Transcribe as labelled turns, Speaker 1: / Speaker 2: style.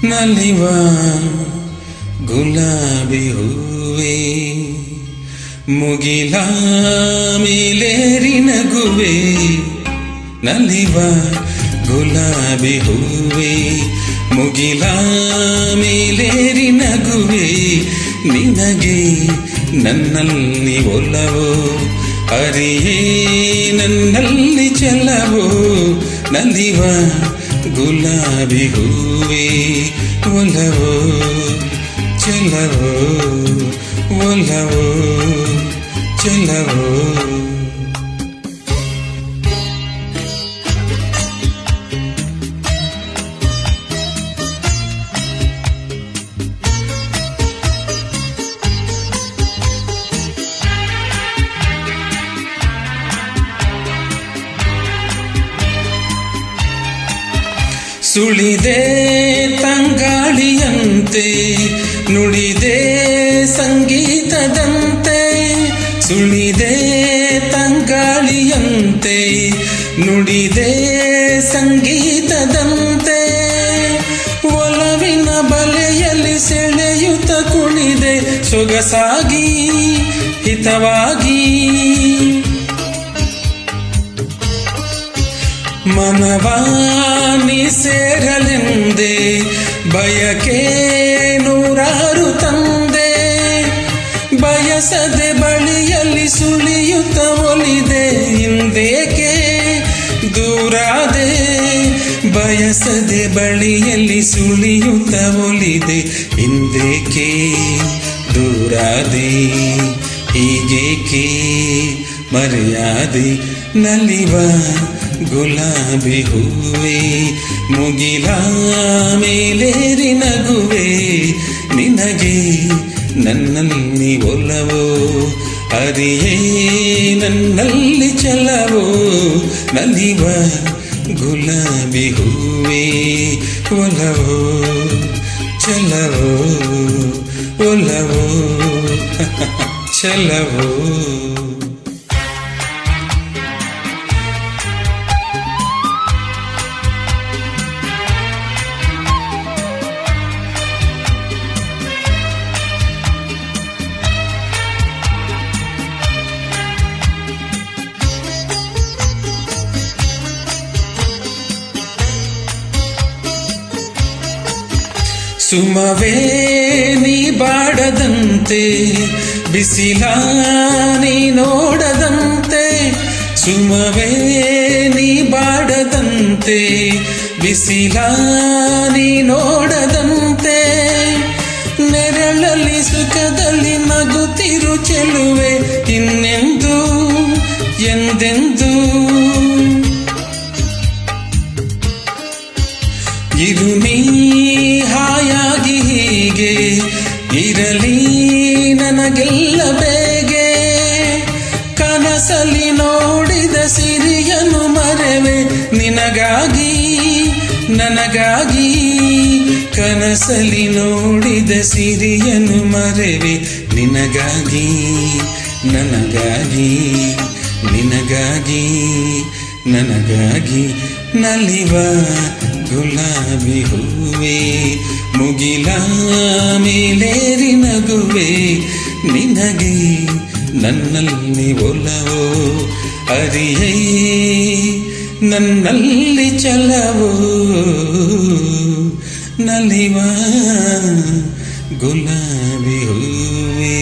Speaker 1: ನಲಿವ ಗುಲಾಬಿ ಹೂವೇ ಮುಗಿಲ ಮೇಲೇರಿ ನಗುವೆ ನಲಿವ ಗುಲಾಬಿ ಹೂವೇ ಮುಗಿಲ ಮೇಲೇರಿ ನಗುವೆ ನಿನಗೆ ನನ್ನಲ್ಲಿ ಒಲವೋ ಅರಿಯೇ ನನ್ನಲ್ಲಿ ಚೆಲವೋ ನಲಿವ ಗುಲಾಬಿ ಹೂವೇ ಒಲವೋ ಚೆಲವೋ ಒಲವೋ ಚೆಲವೋ ಸುಳಿದೆ ತಂಗಾಳಿಯಂತೆ ನುಡಿದೆ ಸಂಗೀತದಂತೆ ಸುಳಿದೆ ತಂಗಾಳಿಯಂತೆ ನುಡಿದೆ ಸಂಗೀತದಂತೆ ಒಲವಿನ ಬಲೆಯಲ್ಲಿ ಸೆಳೆಯುತ್ತ ಕುಣಿದೆ ಸೊಗಸಾಗಿ ಹಿತವಾಗಿ ಮನವಾನಿ ಸೇರಲೆಂದೆ ಬಯಕೆ ನೂರಾರು ತಂದೆ ಬಯಸದೆ ಬಳಿಯಲ್ಲಿ ಸುಳಿಯುತ್ತ ಒಲಿದೆ ಹಿಂದೇಕೆ ದೂರಾದೆ ಬಯಸದೆ ಬಳಿಯಲ್ಲಿ ಸುಳಿಯುತ್ತ ಒಲಿದೆ ಹಿಂದೇಕೆ ದೂರಾದೆ ಹೀಗೇಕೆ ಮರೆಯಾದೆ ನಲಿವ ಗುಲಾಬಿ ಹೂವೇ ಮುಗಿಲ ಮೇಲೇರಿ ನಗುವೆ ನಿನಗೆ ನನ್ನಲ್ಲಿ ಒಲವೋ ಅರಿಯೇ ನನ್ನಲ್ಲಿ ಚೆಲವೋ ನಲಿವ ಗುಲಾಬಿ ಹೂವೇ ಒಲವೋ ಚೆಲವೋ ಒಲವೋ ಚೆಲವೋ ಸುಮವೇ ನೀ ಬಾಡದಂತೆ ಬಿಸಿಲ ನೀ ನೋಡದಂತೆ ಸುಮವೇ ನೀ ಬಾಡದಂತೆ ಬಿಸಿಲ ನೀ ನೋಡದಂತೆ ನೆರಳಲ್ಲಿ ಸುಖದಲ್ಲಿ ನಗುತ್ತಿರು ಚೆಲುವೆ ಇನ್ನೆಂದು ಎಂದೆಂದು ಇರು ನೀ ಹಾಯಾಗಿ ಹೀಗೆ ಇರಲಿ ನನಗೆಲ್ಲ ಬೇಗೆ ಕನಸಲಿ ನೋಡಿದ ಸಿರಿಯನು ಮರೆವೆ ನಿನಗಾಗಿ ನನಗಾಗಿ ಕನಸಲಿ ನೋಡಿದ ಸಿರಿಯನು ಮರೆವೆ ನಿನಗಾಗಿ ನನಗಾಗಿ ನಿನಗಾಗಿ ನನಗಾಗಿ ನಲಿವ ಗುಲಾಬಿ ಹೂವೇ ಮುಗಿಲ ಮೇಲೇರಿ ನಗುವೆ ನಿನಗೆ ನನ್ನಲ್ಲಿ ಒಲವೋ ಅರಿಯೇ ನನ್ನಲ್ಲಿ ಚೆಲವೋ ನಲಿವ ಗುಲಾಬಿ ಹೂವೇ